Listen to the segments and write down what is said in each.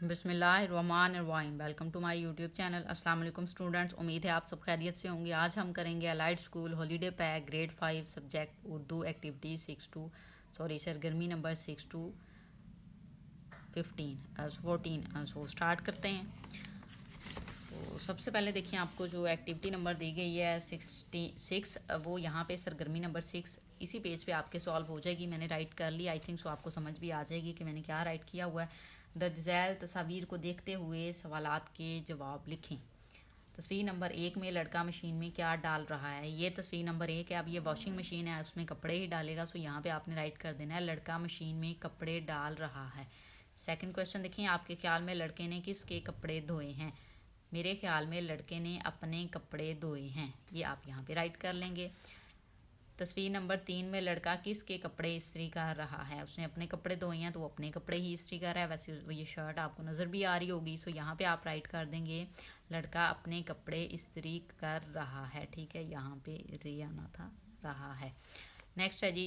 बिस्मिल्लाहिर्रहमानिर्रहीम। Welcome to my YouTube channel. अस्सलाम वालेकुम स्टूडेंट्स, उम्मीद है आप सब खैरियत से होंगे। आज हम करेंगे allied school holiday pack grade 5 subject Urdu activity सरगर्मी नंबर 6 to 14। सो स्टार्ट करते हैं। तो सबसे पहले देखिए, आपको जो एक्टिविटी नंबर दी गई है 66, वो यहाँ पे सरगर्मी नंबर 6 इसी पेज पे आपके सॉल्व हो जाएगी। मैंने राइट कर ली, आई थिंक सो आपको समझ भी आ जाएगी कि मैंने क्या राइट किया हुआ है। दर्ज झैल तस्वीर को देखते हुए सवालात के जवाब लिखें। तस्वीर नंबर 1 में लड़का मशीन में क्या डाल रहा है। ये तस्वीर नंबर 1 है। अब ये वॉशिंग मशीन है, उसमें कपड़े ही डालेगा। सो यहाँ पे आपने राइट कर देना है लड़का मशीन में कपड़े डाल रहा है। सेकंड क्वेश्चन देखिए, आपके ख्याल में लड़के ने किसके कपड़े धोए हैं। मेरे ख्याल में लड़के ने अपने कपड़े धोए हैं। ये आप यहाँ पे राइट कर लेंगे। तस्वीर नंबर 3 में लड़का किसके कपड़े इस्त्री कर रहा है। उसने अपने कपड़े धोए हैं तो वो अपने कपड़े ही इस्त्री कर रहा है। वैसे ये शर्ट आपको नज़र भी आ रही होगी। सो यहाँ पे आप राइट कर देंगे लड़का अपने कपड़े इस्त्री कर रहा है। ठीक है, यहाँ पे रे आना था, रहा है। नेक्स्ट है जी,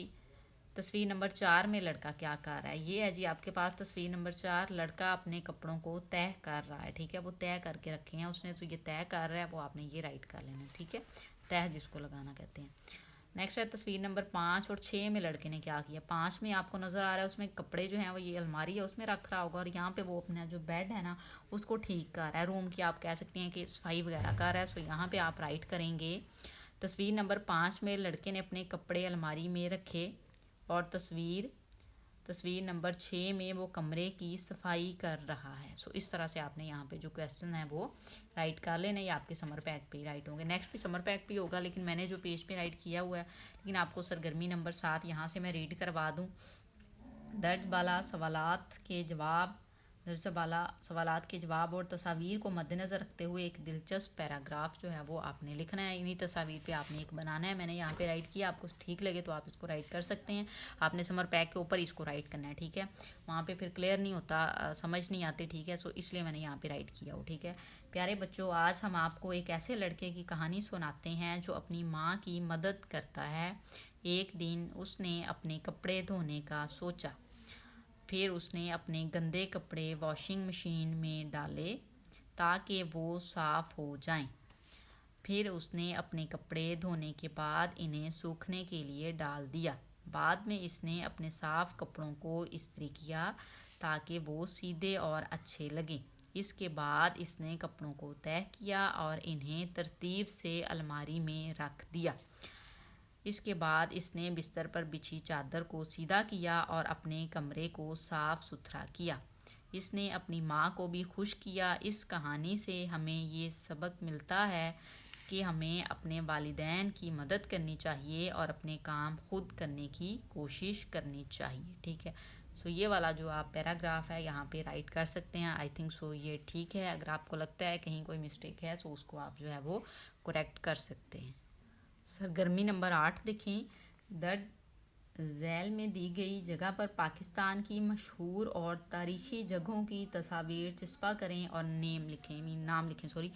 तस्वीर नंबर 4 में लड़का क्या कर रहा है। ये है जी आपके पास तस्वीर नंबर 4। लड़का अपने कपड़ों को तय कर रहा है। ठीक है, वो तय करके रखे हैं उसने, तो ये तय कर रहा है, वो आपने ये राइट कर लेना। ठीक है, तय जिसको लगाना कहते हैं। नेक्स्ट है तस्वीर नंबर 5 और 6 में लड़के ने क्या किया। 5 में आपको नज़र आ रहा है उसमें कपड़े जो हैं वो ये अलमारी है उसमें रख रहा होगा, और यहाँ पे वो अपना जो बेड है ना उसको ठीक कर रहा है, रूम की आप कह सकते हैं कि सफाई वगैरह कर रहा है। सो यहाँ पे आप राइट करेंगे तस्वीर नंबर 5 में लड़के ने अपने कपड़े अलमारी में रखे, और तस्वीर नंबर 6 में वो कमरे की सफाई कर रहा है। सो इस तरह से आपने यहाँ पे जो क्वेश्चन है वो राइट कर लेना। ये आपके समर पैक पे ही राइट होंगे। नेक्स्ट भी समर पैक पे होगा, लेकिन मैंने जो पेज पे राइट किया हुआ है, लेकिन आपको सरगर्मी नंबर 7 यहाँ से मैं रीड करवा दूँ। दर्ज बाला सवालात के जवाब और तस्वीर को मद्देनज़र रखते हुए एक दिलचस्प पैराग्राफ जो है वो आपने लिखना है। इन्हीं तस्वीर पे आपने एक बनाना है। मैंने यहाँ पे राइट किया, आपको ठीक लगे तो आप इसको राइट कर सकते हैं। आपने समर पैक के ऊपर इसको राइट करना है। ठीक है, वहाँ पे फिर क्लियर नहीं होता, समझ नहीं आती। ठीक है, सो इसलिए मैंने यहाँ पे राइट किया हो। ठीक है प्यारे बच्चों, आज हम आपको एक ऐसे लड़के की कहानी सुनाते हैं जो अपनी माँ की मदद करता है। एक दिन उसने अपने कपड़े धोने का सोचा, फिर उसने अपने गंदे कपड़े वॉशिंग मशीन में डाले ताकि वो साफ़ हो जाएं। फिर उसने अपने कपड़े धोने के बाद इन्हें सूखने के लिए डाल दिया। बाद में इसने अपने साफ़ कपड़ों को इस्त्री किया ताकि वो सीधे और अच्छे लगें। इसके बाद इसने कपड़ों को तय किया और इन्हें तरतीब से अलमारी में रख दिया। इसके बाद इसने बिस्तर पर बिछी चादर को सीधा किया और अपने कमरे को साफ सुथरा किया। इसने अपनी माँ को भी खुश किया। इस कहानी से हमें ये सबक मिलता है कि हमें अपने वालिदैन की मदद करनी चाहिए और अपने काम खुद करने की कोशिश करनी चाहिए। ठीक है, सो ये वाला जो आप पैराग्राफ है यहाँ पे राइट कर सकते हैं। आई थिंक सो ये ठीक है। अगर आपको लगता है कहीं कोई मिस्टेक है तो उसको आप जो है वो करेक्ट कर सकते हैं। सरगर्मी नंबर 8 देखें। दर्ज झैल में दी गई जगह पर पाकिस्तान की मशहूर और तारीखी जगहों की तस्वीर चिस्पा करें और नाम लिखें।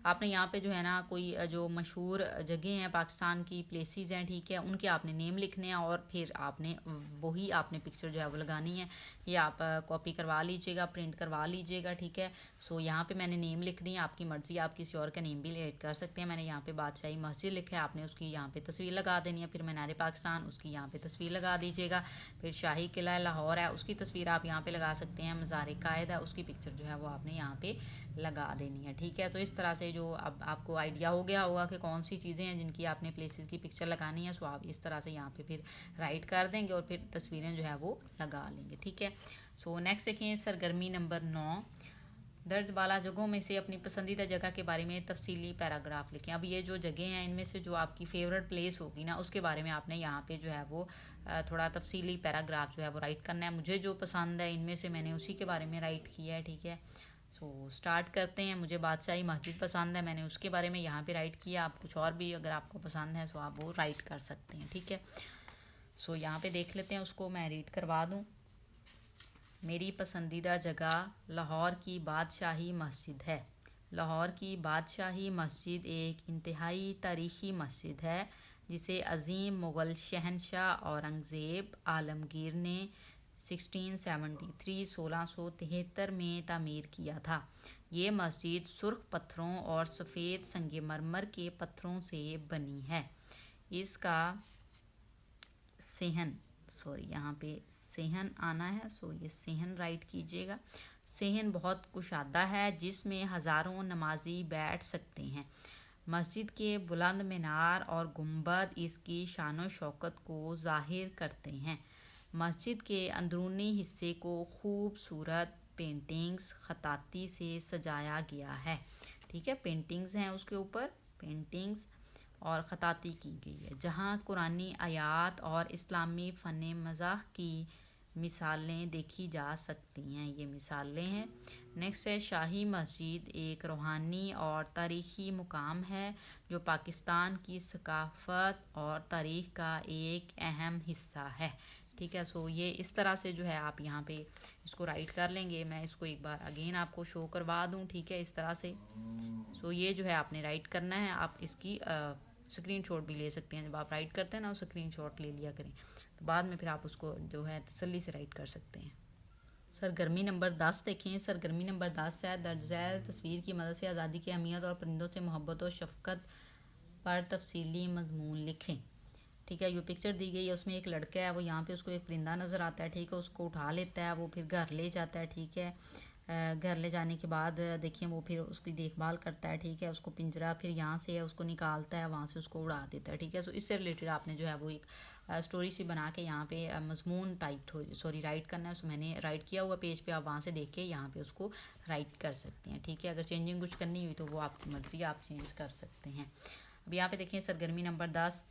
आपने यहाँ पे जो है ना कोई जो मशहूर जगह हैं पाकिस्तान की, प्लेसेस हैं, ठीक है, उनके आपने नेम लिखने हैं और फिर आपने वही आपने पिक्चर जो है वो लगानी है। ये आप कॉपी करवा लीजिएगा, प्रिंट करवा लीजिएगा। ठीक है, सो यहाँ पे मैंने नेम लिख दी। आपकी मर्जी, आप किसी और का नेम भी ऐड कर सकते हैं। मैंने यहाँ पे बादशाही मस्जिद लिखा है, आपने उसकी यहाँ पे तस्वीर लगा देनी है। फिर मीनार पाकिस्तान, उसकी यहाँ पे तस्वीर लगा दीजिएगा। फिर शाही किला लाहौर है, उसकी तस्वीर आप यहाँ पे लगा सकते हैं। मज़ार कायद है, उसकी पिक्चर जो है वो आपने यहाँ पे लगा देनी है। ठीक है, तो इस तरह से जो अब आपको आइडिया हो गया होगा कि कौन सी चीज़ें हैं जिनकी आपने प्लेसेस की पिक्चर लगानी है। सो आप इस तरह से यहाँ पे फिर राइट कर देंगे और फिर तस्वीरें जो है वो लगा लेंगे। ठीक है, सो नेक्स्ट देखें सरगर्मी नंबर 9। दर्ज बाला जगहों में से अपनी पसंदीदा जगह के बारे में तफसीली पैराग्राफ लिखें। अब ये जो जगह हैं इनमें से जो आपकी फेवरेट प्लेस होगी ना उसके बारे में आपने यहाँ पे जो है वो थोड़ा तफसीली पैराग्राफ जो है वो राइट करना है। मुझे जो पसंद है इनमें से मैंने उसी के बारे में राइट किया है। ठीक है, सो स्टार्ट करते हैं। मुझे बादशाही मस्जिद पसंद है, मैंने उसके बारे में यहाँ पे राइट किया। आप कुछ और भी अगर आपको पसंद है सो आप वो राइट कर सकते हैं। ठीक है, सो यहाँ पे देख लेते हैं, उसको मैं रीड करवा दूँ। मेरी पसंदीदा जगह लाहौर की बादशाही मस्जिद है। लाहौर की बादशाही मस्जिद एक इंतहाई तारीखी मस्जिद है जिसे अजीम मुग़ल शहनशाह औरंगज़ेब आलमगीर ने 1673 1673 में तामीर किया था। ये मस्जिद सुर्ख पत्थरों और सफ़ेद संगमरमर के पत्थरों से बनी है। इसका सेहन यहाँ पे सेहन आना है, ये सेहन राइट कीजिएगा। सेहन बहुत कुशादा है जिसमें हज़ारों नमाजी बैठ सकते हैं। मस्जिद के बुलंद मीनार और गुंबद इसकी शान शौकत को ज़ाहिर करते हैं। मस्जिद के अंदरूनी हिस्से को खूबसूरत पेंटिंग्स खताती से सजाया गया है। ठीक है, पेंटिंग्स हैं उसके ऊपर, पेंटिंग्स और खताती की गई है, जहाँ कुरानी आयात और इस्लामी फ़न मज़ाह की मिसालें देखी जा सकती हैं। ये मिसालें हैं। नेक्स्ट है शाही मस्जिद एक रूहानी और तारीख़ी मुकाम है जो पाकिस्तान की सकाफ़त और तारीख़ का एक अहम हिस्सा है। ठीक है, ये इस तरह से जो है आप यहाँ पे इसको राइट कर लेंगे। मैं इसको एक बार अगेन आपको शो करवा दूँ। ठीक है, इस तरह से ये जो है आपने राइट करना है। आप इसकी स्क्रीनशॉट भी ले सकते हैं। जब आप राइट करते हैं ना, स्क्रीनशॉट ले लिया करें, तो बाद में फिर आप उसको जो है तसल्ली से राइट कर सकते हैं। सरगर्मी नंबर 10 देखें। सरगर्मी नंबर 10 है दर्ज झैल तस्वीर की मदद से आज़ादी की अहमियत और परिंदों से मोहब्बत और शफ़क़त पर तफसीली मजमून लिखें। ठीक है, ये पिक्चर दी गई है, उसमें एक लड़का है, वो यहाँ पे उसको एक परिंदा नज़र आता है। ठीक है, उसको उठा लेता है, वो फिर घर ले जाता है। ठीक है, घर ले जाने के बाद देखिए वो फिर उसकी देखभाल करता है। ठीक है, उसको पिंजरा फिर यहाँ से उसको निकालता है, वहाँ से उसको उड़ा देता है। ठीक है, इससे रिलेटेड आपने जो है वो एक स्टोरी सी बना के यहाँ पे मजमून राइट करना है। उसको मैंने राइट किया हुआ पेज पे, आप वहाँ से देख के यहाँ पे उसको राइट कर सकते हैं। ठीक है, अगर चेंजिंग कुछ करनी हुई तो वो आपकी मर्ज़ी, आप चेंज कर सकते हैं। अब यहाँ पे देखें सरगर्मी नंबर 10।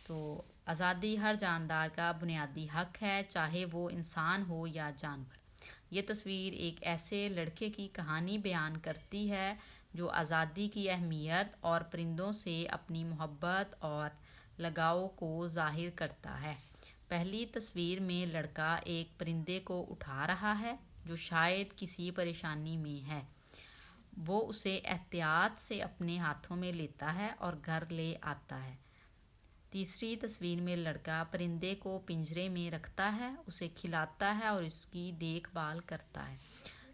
तो आज़ादी हर जानदार का बुनियादी हक है, चाहे वो इंसान हो या जानवर। ये तस्वीर एक ऐसे लड़के की कहानी बयान करती है जो आज़ादी की अहमियत और परिंदों से अपनी मोहब्बत और लगाव को जाहिर करता है। पहली तस्वीर में लड़का एक परिंदे को उठा रहा है जो शायद किसी परेशानी में है। वो उसे एहतियात से अपने हाथों में लेता है और घर ले आता है। तीसरी तस्वीर में लड़का परिंदे को पिंजरे में रखता है, उसे खिलाता है और इसकी देखभाल करता है।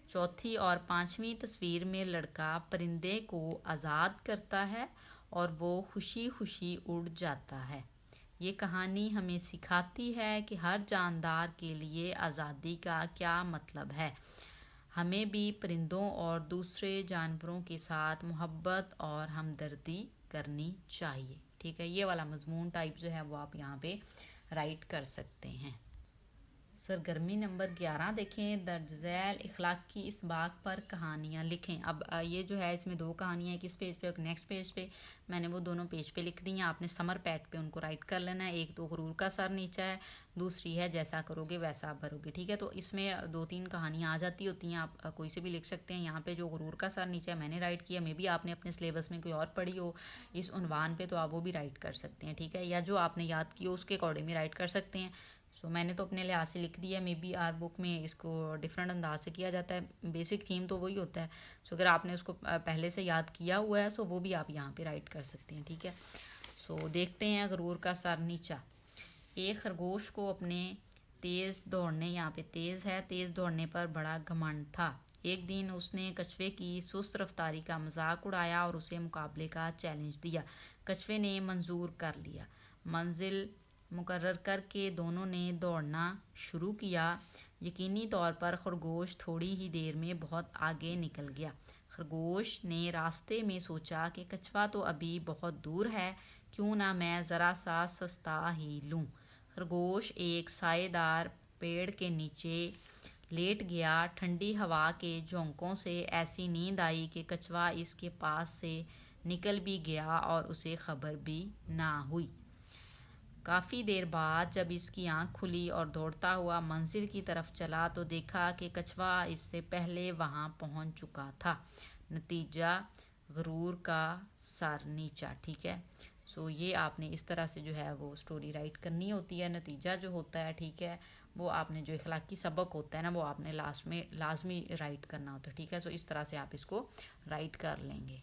चौथी और पांचवी तस्वीर में लड़का परिंदे को आज़ाद करता है और वो खुशी खुशी उड़ जाता है। ये कहानी हमें सिखाती है कि हर जानदार के लिए आज़ादी का क्या मतलब है। हमें भी परिंदों और दूसरे जानवरों के साथ मोहब्बत और हमदर्दी करनी चाहिए। ठीक है, ये वाला मजमून टाइप जो है वो आप यहाँ पे राइट कर सकते हैं। सरगर्मी नंबर 11 देखें। दर्ज झैल इखलाक की इस बात पर कहानियाँ लिखें। अब ये जो है इसमें दो कहानियाँ, एक इस पेज पे और नेक्स्ट पेज पे। मैंने वो दोनों पेज पे लिख दी हैं, आपने समर पैक पे उनको राइट कर लेना है। एक तो गुरूर का सर नीचा है, दूसरी है जैसा करोगे वैसा भरोगे। ठीक है, तो इसमें 2-3 कहानियाँ आ जाती होती हैं, आप कोई से भी लिख सकते हैं। यहाँ पे जो गुरूर का सर नीचा है मैंने राइट किया, मे भी आपने अपने सिलेबस में कोई और पढ़ी हो इस उन्वान पे, तो आप वो भी राइट कर सकते हैं। ठीक है, या जो आपने याद की हो उसके अकॉर्डिंग भी राइट कर सकते हैं। मैंने तो अपने लिहाज से लिख दिया, मे बी आर बुक में इसको डिफरेंट अंदाज से किया जाता है। बेसिक थीम तो वही होता है। अगर आपने उसको पहले से याद किया हुआ है वो भी आप यहाँ पे राइट कर सकते हैं। ठीक है, देखते हैं गुरूर का सर नीचा। एक खरगोश को अपने तेज़ दौड़ने, यहाँ पे तेज़ है, तेज़ दौड़ने पर बड़ा घमंड था। एक दिन उसने कछुए की सुस्त रफ्तारी का मजाक उड़ाया और उसे मुकाबले का चैलेंज दिया। कछुए ने मंजूर कर लिया। मंजिल मुकर्रर करके दोनों ने दौड़ना शुरू किया। यकीनी तौर पर खरगोश थोड़ी ही देर में बहुत आगे निकल गया। खरगोश ने रास्ते में सोचा कि कछुआ तो अभी बहुत दूर है, क्यों ना मैं ज़रा सा सस्ता ही लूँ। खरगोश एक सायेदार पेड़ के नीचे लेट गया। ठंडी हवा के झोंकों से ऐसी नींद आई कि कछुआ इसके पास से निकल भी गया और उसे खबर भी ना हुई। काफ़ी देर बाद जब इसकी आंख खुली और दौड़ता हुआ मंजिल की तरफ चला तो देखा कि कछुआ इससे पहले वहां पहुंच चुका था। नतीजा गुरूर का सर नीचा। ठीक है, ये आपने इस तरह से जो है वो स्टोरी राइट करनी होती है। नतीजा जो होता है, ठीक है, वो आपने जो इखलाकी सबक होता है ना, वो आपने लास्ट में लाजमी राइट करना होता है। ठीक है, इस तरह से आप इसको राइट कर लेंगे।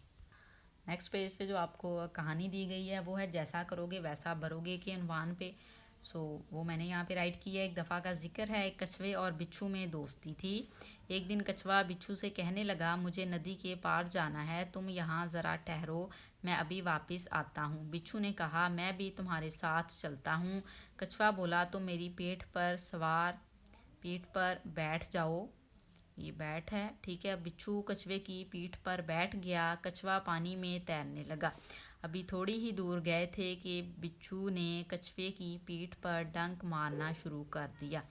नेक्स्ट पेज पे जो आपको कहानी दी गई है वो है जैसा करोगे वैसा भरोगे के उन्वान पे। वो मैंने यहाँ पे राइट किया। एक दफ़ा का जिक्र है, एक कछुए और बिच्छू में दोस्ती थी। एक दिन कछुआ बिच्छू से कहने लगा, मुझे नदी के पार जाना है, तुम यहाँ ज़रा ठहरो, मैं अभी वापस आता हूँ। बिच्छू ने कहा, मैं भी तुम्हारे साथ चलता हूँ। कछुआ बोला, तुम मेरी पीठ पर बैठ जाओ। ये बैठ है, ठीक है। बिच्छू कछुए की पीठ पर बैठ गया। कछुआ पानी में तैरने लगा। अभी थोड़ी ही दूर गए थे कि बिच्छू ने कछुए की पीठ पर डंक मारना शुरू कर दिया।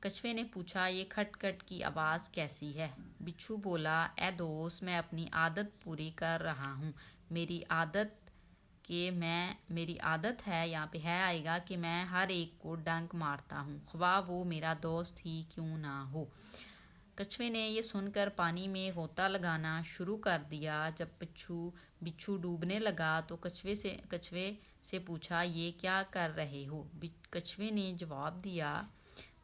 कछुए ने पूछा, ये खटखट की आवाज़ कैसी है? बिच्छू बोला, ए दोस्त, मैं अपनी आदत पूरी कर रहा हूँ। मेरी आदत है, यहाँ पे है आएगा, कि मैं हर एक को डंक मारता हूँ, ख्वाह वो मेरा दोस्त ही क्यों ना हो। कछुए ने ये सुनकर पानी में गोता लगाना शुरू कर दिया। जब बिच्छू डूबने लगा तो कछुए से पूछा, ये क्या कर रहे हो? कछुए ने जवाब दिया,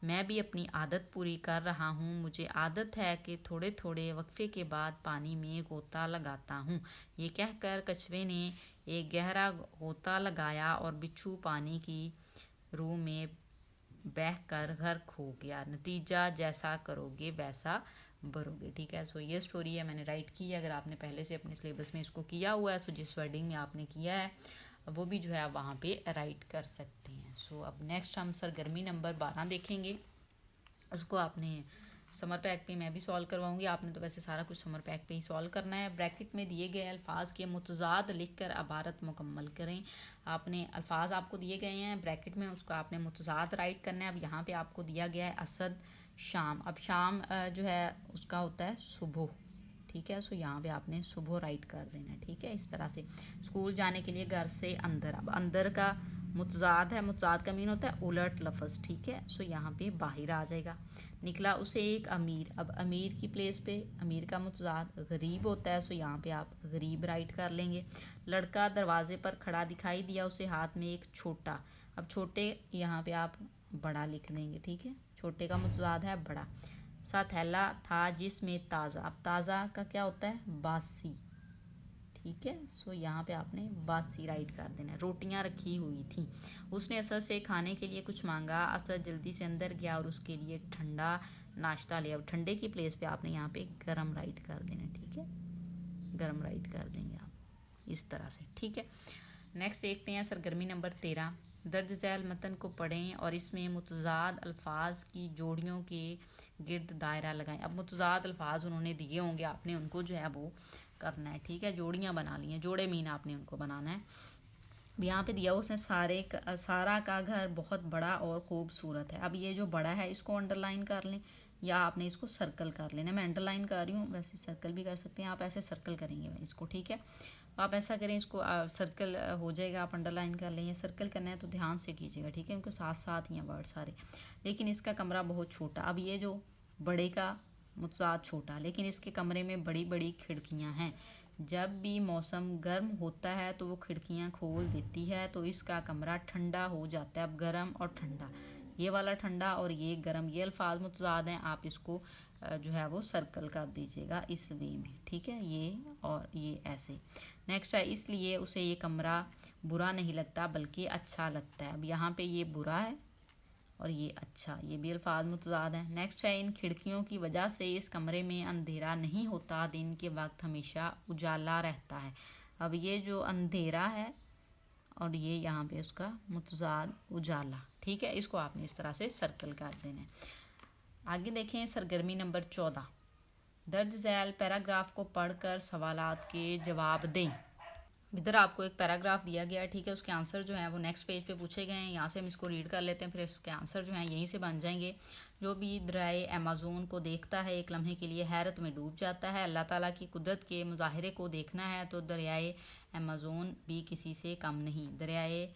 मैं भी अपनी आदत पूरी कर रहा हूँ। मुझे आदत है कि थोड़े थोड़े वक्फे के बाद पानी में गोता लगाता हूँ। ये कहकर कछुए ने एक गहरा गोता लगाया और बिच्छू पानी की रूह में बहकर घर खो गया। नतीजा जैसा करोगे वैसा भरोगे, ठीक है। ये स्टोरी है, मैंने राइट की है। अगर आपने पहले से अपने सिलेबस में इसको किया हुआ है, जिस वर्डिंग में आपने किया है वो भी जो है आप वहाँ पे राइट कर सकते हैं। अब नेक्स्ट हम सरगर्मी नंबर 12 देखेंगे। उसको आपने समर पैक पे मैं भी सॉल्व करवाऊंगी। आपने तो वैसे सारा कुछ समर पैक पे ही सॉल्व करना है। ब्रैकेट में दिए गए अल्फाज के मुतजाद लिखकर इबारत मुकम्मल करें। आपने अल्फाज आपको दिए गए हैं ब्रैकेट में, उसका आपने मुतजाद राइट करना है। अब यहाँ पे आपको दिया गया है असद शाम। अब शाम जो है उसका होता है सुबह, ठीक है। यहाँ पे आपने सुबह राइट कर देना है, ठीक है। इस तरह से स्कूल जाने के लिए घर से अंदर। अब अंदर का मुतजाद है, मुतजाद का मीन होता है उलट लफ्ज़, ठीक है। यहाँ पे बाहर आ जाएगा। निकला उसे एक अमीर। अब अमीर की प्लेस पे अमीर का मुतजाद गरीब होता है, यहाँ पे आप गरीब राइट कर लेंगे। लड़का दरवाजे पर खड़ा दिखाई दिया, उसे हाथ में एक छोटा। अब छोटे यहाँ पे आप बड़ा लिख देंगे, ठीक है। छोटे का मुतजाद है बड़ा। सा थैला था जिसमें ताज़ा। अब ताज़ा का क्या होता है? बासी, ठीक है। यहाँ पे आपने बासी राइट कर देना है। रोटियां रखी हुई थी। उसने असद से खाने के लिए कुछ मांगा। असद जल्दी से अंदर गया और उसके लिए ठंडा नाश्ता लिया। अब ठंडे की प्लेस पे आपने यहाँ पे गरम राइट कर देना, ठीक है। गरम राइट कर देंगे आप इस तरह से, ठीक है। नेक्स्ट देखते हैं सरगर्मी नंबर 13। दर्ज झैल मतन को पढ़ें और इसमें मुतजाद अल्फाज की जोड़ियों के गिर्द दायरा लगाएं। अब मुतजाद अल्फाज उन्होंने दिए होंगे, आपने उनको जो है वो करना है, ठीक है। जोड़ियाँ बना ली हैं, जोड़े मीन आपने उनको बनाना है। यहाँ पे दिया उसने सारा का घर बहुत बड़ा और खूबसूरत है। अब ये जो बड़ा है इसको अंडरलाइन कर लें या आपने इसको सर्कल कर लेना। मैं अंडरलाइन कर रही हूँ, वैसे सर्कल भी कर सकते हैं आप। ऐसे सर्कल करेंगे इसको, ठीक है। आप ऐसा करें, इसको सर्कल हो जाएगा, आप अंडरलाइन कर लें। सर्कल करना है तो ध्यान से कीजिएगा, ठीक है। उनके साथ साथ ही हैं वर्ड सारे। लेकिन इसका कमरा बहुत छोटा। अब ये जो बड़े का मुतजाद छोटा, लेकिन इसके कमरे में बड़ी बड़ी खिड़कियां हैं। जब भी मौसम गर्म होता है तो वो खिड़कियां खोल देती है तो इसका कमरा ठंडा हो जाता है। अब गर्म और ठंडा, ये वाला ठंडा और ये गर्म, ये अल्फाज मुतजाद हैं। आप इसको जो है वो सर्कल कर दीजिएगा इस वे में, ठीक है। ये और ये ऐसे। नेक्स्ट है, इसलिए उसे ये कमरा बुरा नहीं लगता बल्कि अच्छा लगता है। अब यहाँ पे ये बुरा है और ये अच्छा, ये भी अल्फाज मुतजाद हैं। नेक्स्ट है, इन खिड़कियों की वजह से इस कमरे में अंधेरा नहीं होता, दिन के वक्त हमेशा उजाला रहता है। अब ये जो अंधेरा है और ये यहाँ पे उसका मुतजाद उजाला, ठीक है। इसको आपने इस तरह से सर्कल कर देना है। आगे देखें सरगर्मी नंबर 14। दर्ज झैल पैराग्राफ को पढ़कर सवालात के जवाब दें। इधर आपको एक पैराग्राफ दिया गया है, ठीक है। उसके आंसर जो हैं वो नेक्स्ट पेज पे पूछे गए हैं। यहाँ से हम इसको रीड कर लेते हैं, फिर इसके आंसर जो हैं यहीं से बन जाएंगे। जो भी दरियाए अमेज़न को देखता है एक लम्हे के लिए हैरत में डूब जाता है। अल्लाह ताला की कुदरत के मुजाहिरे को देखना है तो दरियाए अमेज़न भी किसी से कम नहीं। दरियाए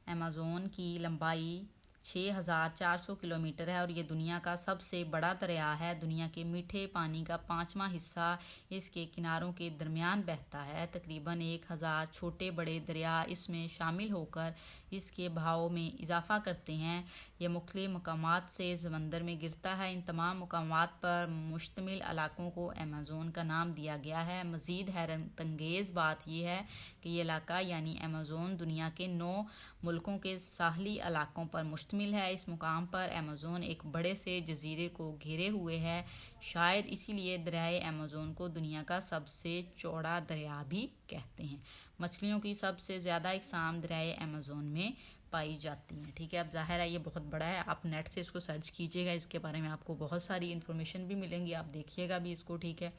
अमेज़न की लंबाई 6400 किलोमीटर है और ये दुनिया का सबसे बड़ा दरिया है। दुनिया के मीठे पानी का 5वां हिस्सा इसके किनारों के दरमियान बहता है। तकरीबन 1000 छोटे बड़े दरिया इसमें शामिल होकर इसके बहाव में इजाफा करते हैं। यह मुख्तलिफ मकामात से समंदर में गिरता है। इन तमाम मकामात पर मुश्तमिल इलाकों को अमेज़न का नाम दिया गया है। मज़ीद हैरतअंगेज़ बात यह है कि ये इलाका यानी अमेज़न दुनिया के 9 मुल्कों के साहली इलाकों पर मुश्तमिल है। इस मुकाम पर अमेज़न एक बड़े से जजीरे को घेरे हुए है। शायद इसीलिए दरियाए अमेज़न को दुनिया का सबसे चौड़ा दरिया भी कहते हैं। मछलियों की सबसे ज़्यादा इकसाम दरियाए अमेज़न में पाई जाती हैं। ठीक है, अब ज़ाहिर है ये बहुत बड़ा है, आप नेट से इसको सर्च कीजिएगा, इसके बारे में आपको बहुत सारी इन्फॉर्मेशन भी मिलेंगी, आप देखिएगा भी इसको। ठीक है,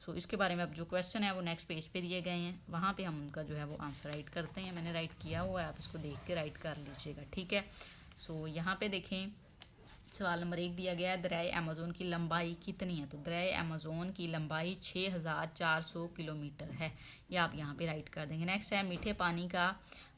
सो इसके बारे में अब जो क्वेश्चन है वो नेक्स्ट पेज पे दिए गए हैं, वहाँ पे हम उनका जो है वो आंसर राइट करते हैं। मैंने राइट किया हुआ है, आप इसको देख के राइट कर लीजिएगा। ठीक है, सो यहाँ पे देखें सवाल नंबर 1 दिया गया है, दरियाए अमेज़न की लंबाई कितनी है। तो दरियाए अमेज़न की लंबाई 6400 किलोमीटर है, ये आप यहाँ पे राइट कर देंगे। नेक्स्ट है, मीठे पानी का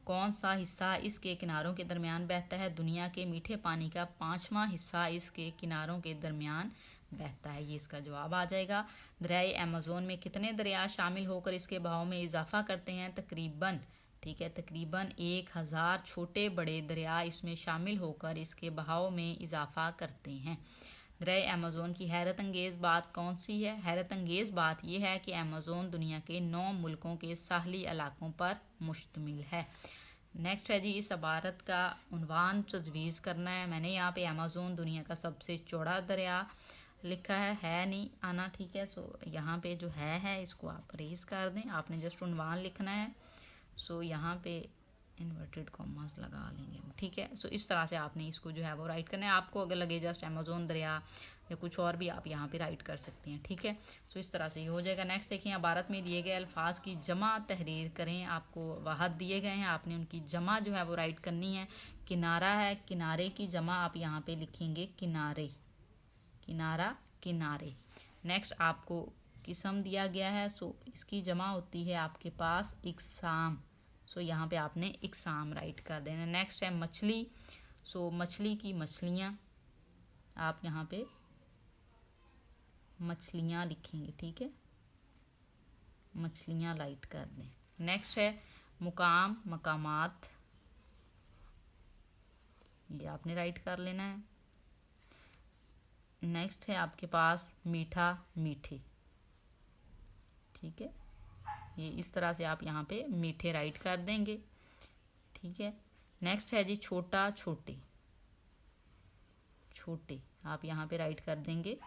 कौन सा हिस्सा इसके किनारों के दरमियान बहता है। दुनिया के मीठे पानी का 5वां हिस्सा इसके किनारों के दरमियान बहता है, ये इसका जवाब आ जाएगा। दरियाए अमेज़न में कितने दरिया शामिल होकर इसके बहाव में इजाफा करते हैं। तकरीबन, ठीक है, तकरीबन 1000 छोटे बड़े दरिया इसमें शामिल होकर इसके बहाव में इजाफा करते हैं। दरियाए अमेज़न की हैरत अंगेज़ बात कौन सी है। हैरत अंगेज़ बात यह है कि अमेज़न दुनिया के 9 मुल्कों के साहली इलाकों पर मुश्तमिल है। नेक्स्ट है जी, इस इबारत का उन्वान तजवीज़ करना है। मैंने यहाँ पे अमेज़न दुनिया का सबसे चौड़ा दरिया लिखा है नहीं आना। ठीक है, सो यहाँ पे जो है इसको आप रेज कर दें, आपने जस्ट उन्वान लिखना है। सो यहाँ पे इन्वर्टेड कॉमास लगा लेंगे। ठीक है, सो इस तरह से आपने इसको जो है वो राइट करना है। आपको अगर लगे जस्ट अमेज़न दरिया या कुछ और भी आप यहाँ पे राइट कर सकते हैं। ठीक है, सो इस तरह से ये हो जाएगा। नेक्स्ट देखिए, इबारत में दिए गए अल्फाज की जमा तहरीर करें। आपको वाहद दिए गए हैं, आपने उनकी जमा जो है वो राइट करनी है। किनारा है, किनारे की जमा आप यहाँ पे लिखेंगे किनारे, किनारा, किनारे। नेक्स्ट आपको किस्म दिया गया है, सो इसकी जमा होती है आपके पास इकसाम, सो यहाँ पे आपने इकसाम राइट कर देना। नेक्स्ट है मछली, सो मछली की मछलियाँ आप यहाँ पे मछलियाँ लिखेंगे। ठीक है, मछलियाँ राइट कर दें। नेक्स्ट है मुकाम, मकामात, ये आपने राइट कर लेना है। नेक्स्ट है आपके पास मीठा, मीठे। ठीक है, ये इस तरह से आप यहाँ पे मीठे राइट कर देंगे। ठीक है, नेक्स्ट है जी छोटा, छोटे, छोटे आप यहाँ पे राइट कर देंगे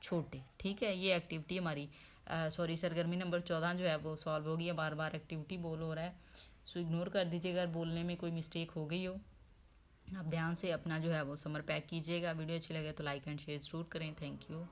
छोटे। ठीक है, ये एक्टिविटी हमारी सरगर्मी नंबर 14 जो है वो सॉल्व हो गई है। बार बार एक्टिविटी बोल हो रहा है, सो इग्नोर कर दीजिएगा अगर बोलने में कोई मिस्टेक हो गई हो। आप ध्यान से अपना जो है वो समर पैक कीजिएगा। वीडियो अच्छी लगे तो लाइक एंड शेयर ज़रूर करें। Thank you.